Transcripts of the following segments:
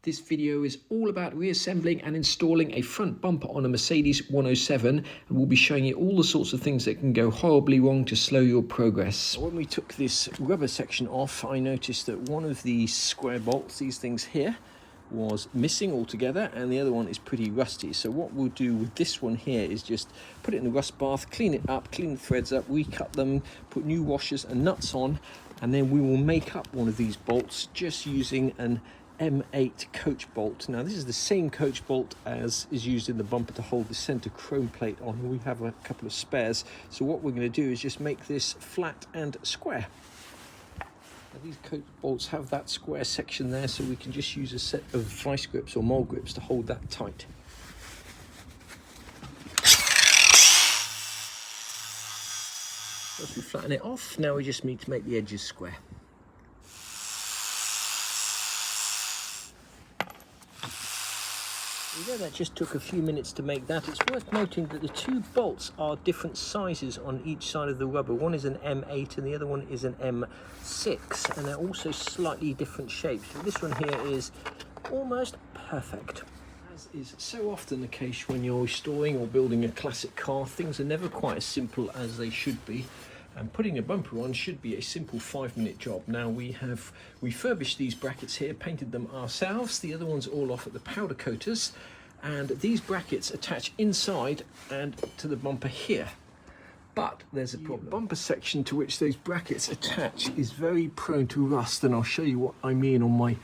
This video is all about reassembling and installing a front bumper on a Mercedes 107, and we'll be showing you all the sorts of things that can go horribly wrong to slow your progress. When we took this rubber section off, I noticed that one of the square bolts, these things here, was missing altogether, and the other one is pretty rusty. So what we'll do with this one here is just put it in the rust bath, clean it up, clean the threads up, recut them, put new washers and nuts on, and then we will make up one of these bolts just using an M8 coach bolt. Now this is the same coach bolt as is used in the bumper to hold the center chrome plate on. We have a couple of spares, so what we're going to do is just make this flat and square. Now, these coach bolts have that square section there, so we can just use a set of vice grips or mole grips to hold that tight. Once we flatten it off, now we just need to make the edges square. Although that just took a few minutes to make that, it's worth noting that the two bolts are different sizes on each side of the rubber. One is an M8 and the other one is an M6, and they're also slightly different shapes. So this one here is almost perfect. As is so often the case when you're restoring or building a classic car, things are never quite as simple as they should be. And putting a bumper on should be a simple 5-minute job. Now we have refurbished these brackets here, painted them ourselves. The other one's all off at the powder coaters. And these brackets attach inside and to the bumper here. But there's a problem. The bumper section to which those brackets attach is very prone to rust, and I'll show you what I mean on my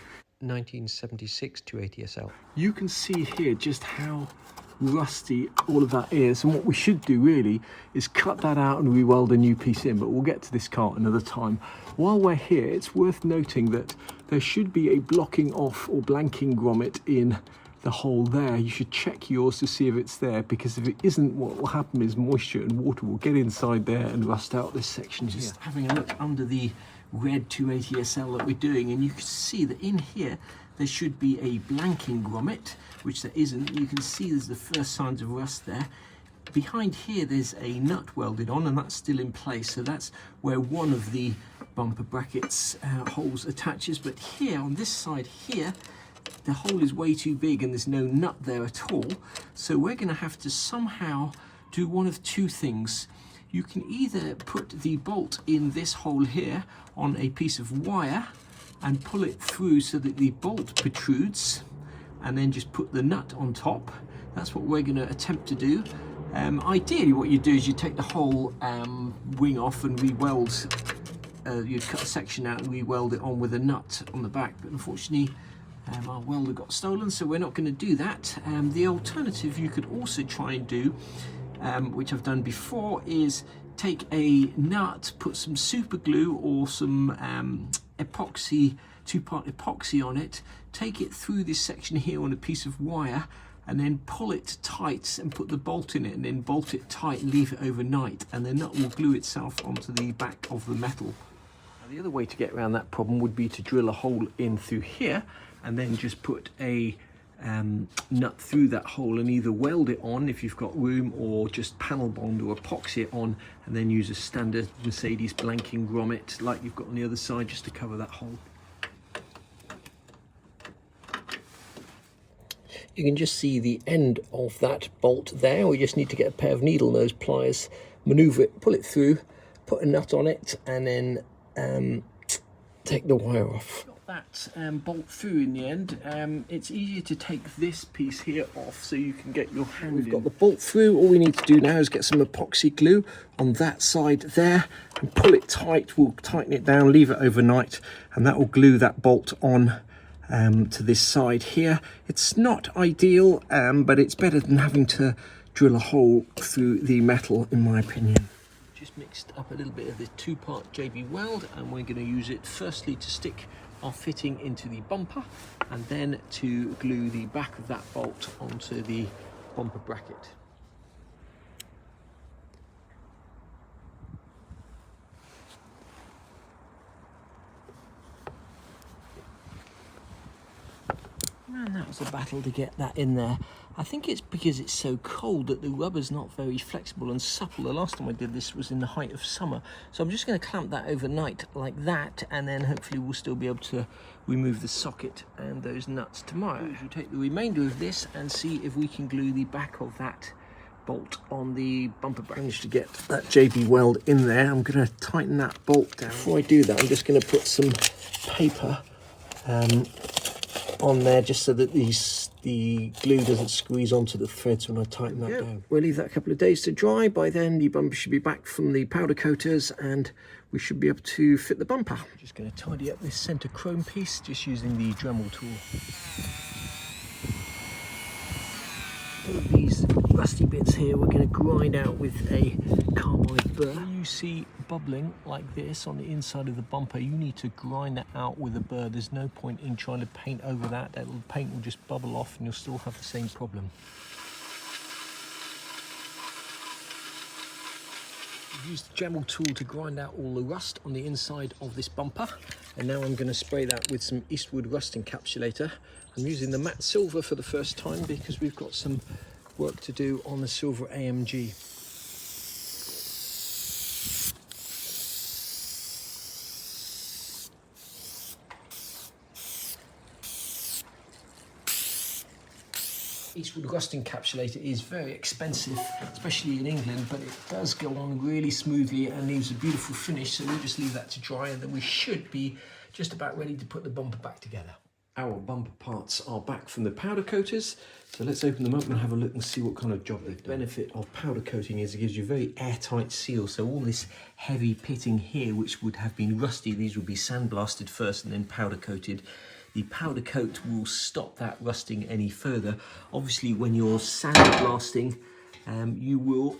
1976 280 SL. You can see here just how rusty all of that is, and what we should do really is cut that out and re-weld a new piece in, but we'll get to this car another time. While we're here, it's worth noting that there should be a blocking off or blanking grommet in the hole there. You should check yours to see if it's there, because if it isn't, what will happen is moisture and water will get inside there and rust out this section here. Just having a look under the red 280 SL that we're doing, and you can see that in here there should be a blanking grommet, which there isn't. You can see there's the first signs of rust there. Behind here there's a nut welded on, and that's still in place, so that's where one of the bumper brackets holes attaches. But here on this side here, the hole is way too big and there's no nut there at all, so we're going to have to somehow do one of two things. You can either put the bolt in this hole here on a piece of wire and pull it through so that the bolt protrudes, and then just put the nut on top. That's what we're going to attempt to do. Ideally what you do is you take the whole wing off and re-weld, you cut a section out and re-weld it on with a nut on the back, but unfortunately our welder got stolen, so we're not going to do that. The alternative you could also try and do, which I've done before, is take a nut, put some super glue or some epoxy, 2-part epoxy on it, take it through this section here on a piece of wire, and then pull it tight and put the bolt in it, and then bolt it tight and leave it overnight, and the nut will glue itself onto the back of the metal. Now, the other way to get around that problem would be to drill a hole in through here and then just put a nut through that hole and either weld it on if you've got room, or just panel bond or epoxy it on, and then use a standard Mercedes blanking grommet like you've got on the other side just to cover that hole. You can just see the end of that bolt there. We just need to get a pair of needle nose pliers, maneuver it, pull it through, put a nut on it, and then take the wire off. That bolt through in the end. It's easier to take this piece here off so you can get your hand in. We've got the bolt through. All we need to do now is get some epoxy glue on that side there and pull it tight. We'll tighten it down, leave it overnight, and that will glue that bolt on to this side here. It's not ideal, but it's better than having to drill a hole through the metal, in my opinion. Just mixed up a little bit of the 2-part JB weld, and we're going to use it firstly to stick our fitting into the bumper, and then to glue the back of that bolt onto the bumper bracket. Man, that was a battle to get that in there. I think it's because it's so cold that the rubber's not very flexible and supple. The last time I did this was in the height of summer. So I'm just going to clamp that overnight like that, and then hopefully we'll still be able to remove the socket and those nuts tomorrow. We'll take the remainder of this and see if we can glue the back of that bolt on the bumper bracket. Managed to get that JB Weld in there. I'm going to tighten that bolt down. Before I do that, I'm just going to put some paper on there just so that the glue doesn't squeeze onto the threads when I tighten that down. We'll leave that a couple of days to dry. By then the bumper should be back from the powder coaters and we should be able to fit the bumper. I'm just going to tidy up this center chrome piece just using the Dremel tool. All of these rusty bits here we're going to grind out with a carbide burr. When you see bubbling like this on the inside of the bumper, you need to grind that out with a burr. There's no point in trying to paint over that. That little paint will just bubble off and you'll still have the same problem. I've used the Dremel tool to grind out all the rust on the inside of this bumper, and now I'm going to spray that with some Eastwood rust encapsulator. I'm using the matte silver for the first time because we've got some work to do on the silver AMG. Eastwood rust encapsulator is very expensive, especially in England, but it does go on really smoothly and leaves a beautiful finish. So we'll just leave that to dry and then we should be just about ready to put the bumper back together. Our bumper parts are back from the powder coaters, so let's open them up and have a look and see what kind of job they've done. The benefit of powder coating is it gives you a very airtight seal, so all this heavy pitting here which would have been rusty, these would be sandblasted first and then powder coated. The powder coat will stop that rusting any further. Obviously when you're sandblasting, you will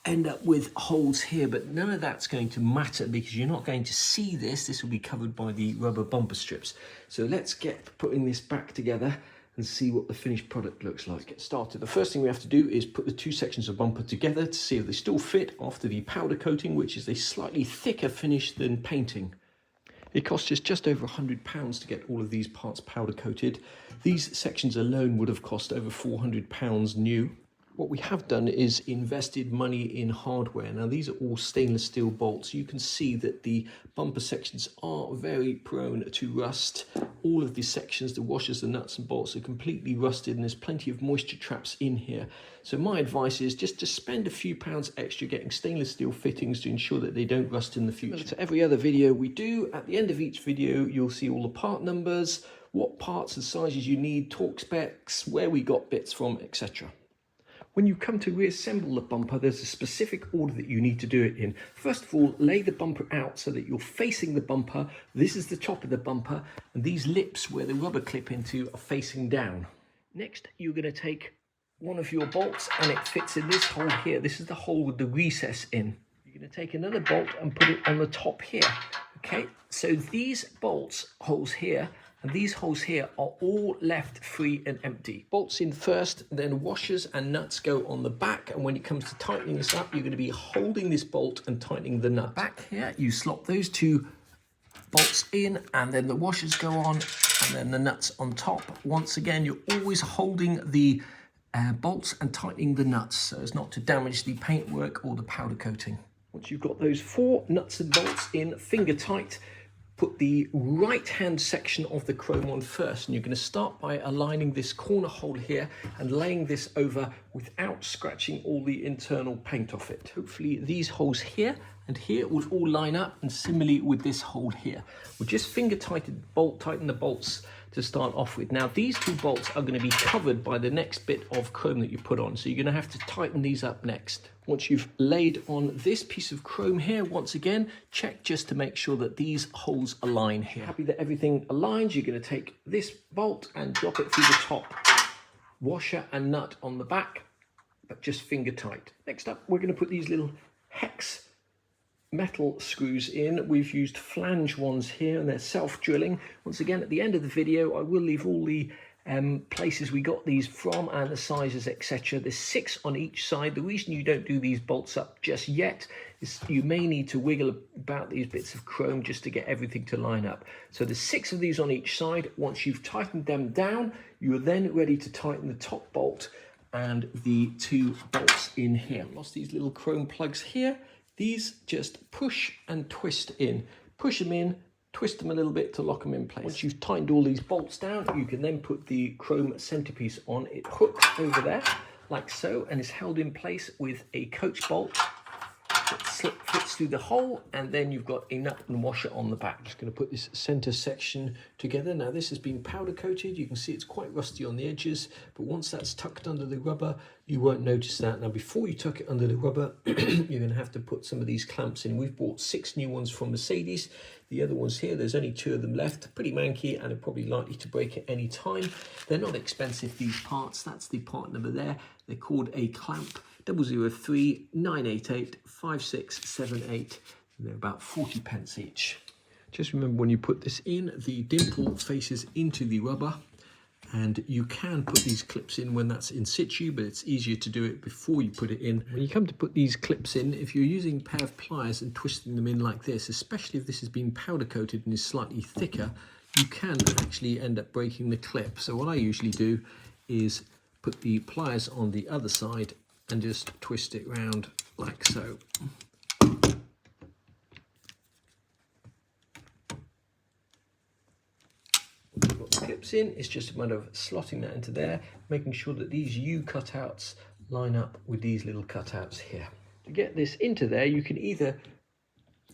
end up with holes here, but none of that's going to matter because you're not going to see this. This will be covered by the rubber bumper strips. So let's get putting this back together and see what the finished product looks like. Let's get started. The first thing we have to do is put the two sections of bumper together to see if they still fit after the powder coating, which is a slightly thicker finish than painting. It cost us just over £100 to get all of these parts powder coated. These sections alone would have cost over £400 new. What we have done is invested money in hardware. Now these are all stainless steel bolts. You can see that the bumper sections are very prone to rust. All of these sections, the washers, the nuts and bolts are completely rusted and there's plenty of moisture traps in here. So my advice is just to spend a few pounds extra getting stainless steel fittings to ensure that they don't rust in the future. To every other video we do, at the end of each video you'll see all the part numbers, what parts and sizes you need, torque specs, where we got bits from, etc. When you come to reassemble the bumper, there's a specific order that you need to do it in. First of all, lay the bumper out so that you're facing the bumper. This is the top of the bumper, and these lips where the rubber clip into are facing down. Next, you're going to take one of your bolts and it fits in this hole here. This is the hole with the recess in. You're going to take another bolt and put it on the top here. Okay, so these bolts holes here and these holes here are all left free and empty. Bolts in first, then washers and nuts go on the back, and when it comes to tightening this up, you're going to be holding this bolt and tightening the nut. Back here, you slot those two bolts in, and then the washers go on, and then the nuts on top. Once again, you're always holding the bolts and tightening the nuts so as not to damage the paintwork or the powder coating. Once you've got those 4 nuts and bolts in finger tight, put the right hand section of the chrome on first, and you're going to start by aligning this corner hole here and laying this over without scratching all the internal paint off it. Hopefully these holes here and here will all line up, and similarly with this hole here. We'll just finger tighten the bolts to start off with. Now these 2 bolts are going to be covered by the next bit of chrome that you put on, so you're going to have to tighten these up next. Once you've laid on this piece of chrome here, once again, check just to make sure that these holes align here. Happy that everything aligns, you're going to take this bolt and drop it through the top. Washer and nut on the back, but just finger tight. Next up, we're going to put these little hex metal screws in. We've used flange ones here and they're self-drilling. Once again, at the end of the video, I will leave all the places we got these from and the sizes, etc. There's 6 on each side. The reason you don't do these bolts up just yet is you may need to wiggle about these bits of chrome just to get everything to line up. So there's 6 of these on each side. Once you've tightened them down, you're then ready to tighten the top bolt and the 2 bolts in here. Lost these little chrome plugs here. These just push and twist in. Push them in, twist them a little bit to lock them in place. Once you've tightened all these bolts down, you can then put the chrome centerpiece on. It hooks over there like so and is held in place with a coach bolt that fits through the hole, and then you've got a nut and washer on the back. Just going to put this center section together. Now this has been powder coated. You can see it's quite rusty on the edges, but once that's tucked under the rubber, you won't notice that. Now before you tuck it under the rubber, you're going to have to put some of these clamps in. We've bought 6 new ones from Mercedes. The other ones here, there's only 2 of them left. Pretty manky and are probably likely to break at any time. They're not expensive, these parts. That's the part number there. They're called a clamp 003 988 5678. And they're about 40p each. Just remember, when you put this in, the dimple faces into the rubber, and you can put these clips in when that's in situ, but it's easier to do it before you put it in. When you come to put these clips in, if you're using a pair of pliers and twisting them in like this, especially if this has been powder coated and is slightly thicker, you can actually end up breaking the clip. So what I usually do is put the pliers on the other side and just twist it round like so. We've got the clips in. It's just a matter of slotting that into there, making sure that these U cutouts line up with these little cutouts here. To get this into there, you can either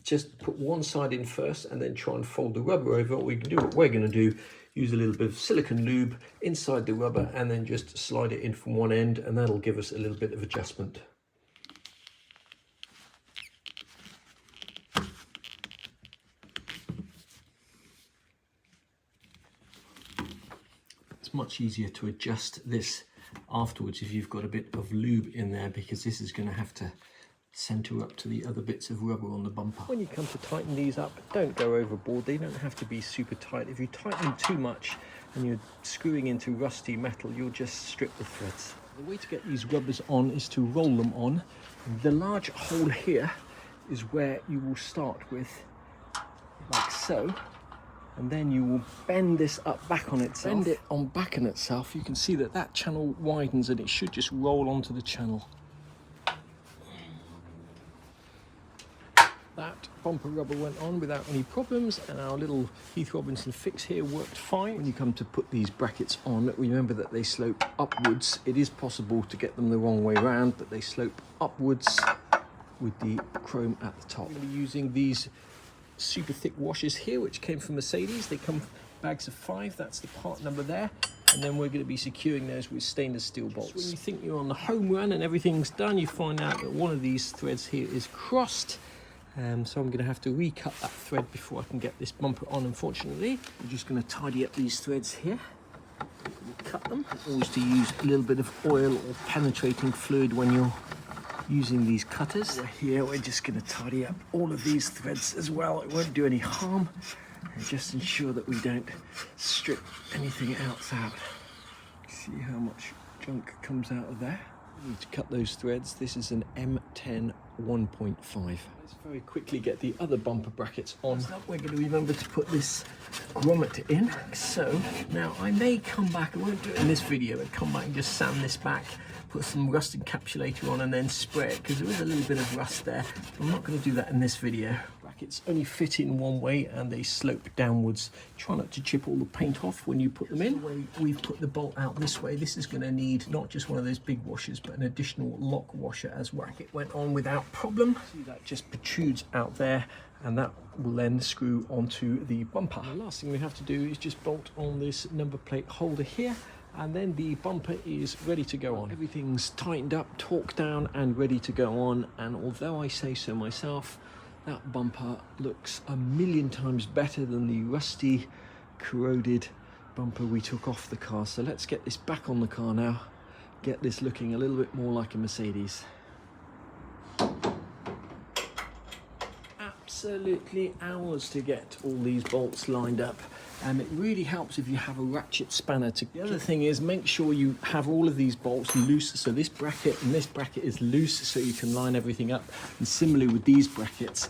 just put one side in first and then try and fold the rubber over, or you can do what we're going to do, use a little bit of silicone lube inside the rubber and then just slide it in from one end, and that'll give us a little bit of adjustment. It's much easier to adjust this afterwards if you've got a bit of lube in there, because this is going to have to center up to the other bits of rubber on the bumper. When you come to tighten these up, don't go overboard. They don't have to be super tight. If you tighten them too much and you're screwing into rusty metal, you'll just strip the threads. The way to get these rubbers on is to roll them on. The large hole here is where you will start with, like so, and then you will bend this up back on itself. Bend it on back on itself. You can see that that channel widens and it should just roll onto the channel. That bumper rubber went on without any problems, and our little Heath Robinson fix here worked fine. When you come to put these brackets on, remember that they slope upwards. It is possible to get them the wrong way around, but they slope upwards with the chrome at the top. I'm going to be using these super thick washers here, which came from Mercedes. They come bags of 5, that's the part number there. And then we're going to be securing those with stainless steel bolts. So when you think you're on the home run and everything's done, you find out that one of these threads here is crossed. So I'm going to have to recut that thread before I can get this bumper on, unfortunately. I'm just going to tidy up these threads here. Cut them. Always to use a little bit of oil or penetrating fluid when you're using these cutters. Here we're just going to tidy up all of these threads as well. It won't do any harm, and just ensure that we don't strip anything else out. See how much junk comes out of there. We need to cut those threads. This is an M10 1.5. Let's very quickly get the other bumper brackets on. We're going to remember to put this grommet in. So now I may come back, I won't do it in this video, but come back and just sand this back, put some rust encapsulator on and then spray it, because there is a little bit of rust there. I'm not going to do that in this video. Brackets only fit in one way and they slope downwards. Try not to chip all the paint off when you put them in. The way we've put the bolt out this way, this is going to need not just one of those big washers, but an additional lock washer as well. It went on without problem. See, that just protrudes out there, and that will then screw onto the bumper. The last thing we have to do is just bolt on this number plate holder here, and then the bumper is ready to go on. Everything's tightened up, torqued down and ready to go on, and although I say so myself, that bumper looks a million times better than the rusty, corroded bumper we took off the car. So let's get this back on the car now, get this looking a little bit more like a Mercedes. Absolutely hours to get all these bolts lined up. It really helps if you have a ratchet spanner. The other thing is, make sure you have all of these bolts loose, so this bracket and this bracket is loose so you can line everything up. And similarly with these brackets,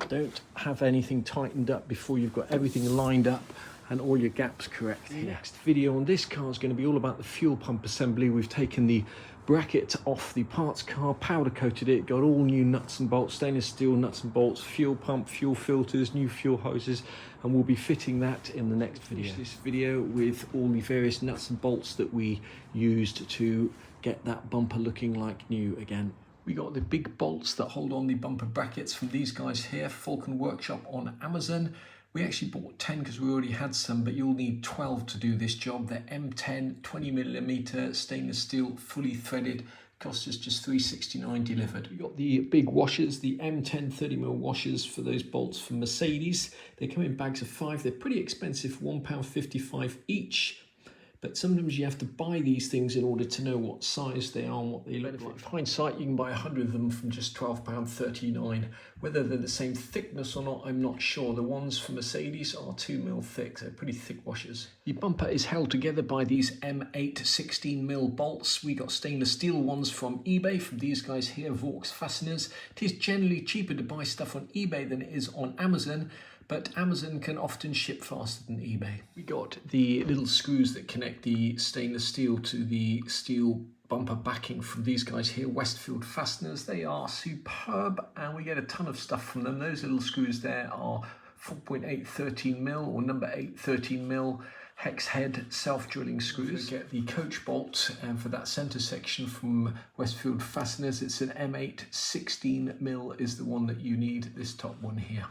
don't have anything tightened up before you've got everything lined up and all your gaps correct. The next video on this car is going to be all about the fuel pump assembly. We've taken the bracket off the parts car, powder coated it, got all new nuts and bolts, stainless steel nuts and bolts, fuel pump, fuel filters, new fuel hoses, and we'll be fitting that in the next video. Finish this video with all the various nuts and bolts that we used to get that bumper looking like new again. We got the big bolts that hold on the bumper brackets from these guys here, Falcon Workshop on Amazon. We actually bought 10 because we already had some, but you'll need 12 to do this job. They're M10, 20mm stainless steel, fully threaded. Cost us just $369 delivered. We got the big washers, the M10 30mm washers for those bolts from Mercedes. They come in bags of 5. They're pretty expensive, £1.55 each. But sometimes you have to buy these things in order to know what size they are and what they look like. In hindsight, you can buy 100 of them from just £12.39. Whether they're the same thickness or not, I'm not sure. The ones for Mercedes are 2mm thick. They're pretty thick washers. The bumper is held together by these M8 16mm bolts. We got stainless steel ones from eBay, from these guys here, Vaux Fasteners. It is generally cheaper to buy stuff on eBay than it is on Amazon, but Amazon can often ship faster than eBay. We got the little screws that connect the stainless steel to the steel bumper backing from these guys here, Westfield Fasteners. They are superb and we get a ton of stuff from them. Those little screws there are 4.8 13mm or number 8 13mm hex head self-drilling screws. We get the coach bolt for that center section from Westfield Fasteners. It's an M8 16mm is the one that you need, this top one here.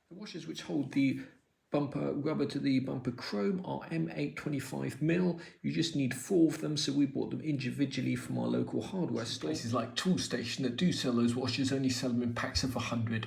The washers which hold the bumper rubber to the bumper chrome are M8 25mm. You just need 4 of them, so we bought them individually from our local hardware store. Places like Tool Station that do sell those washers only sell them in packs of 100.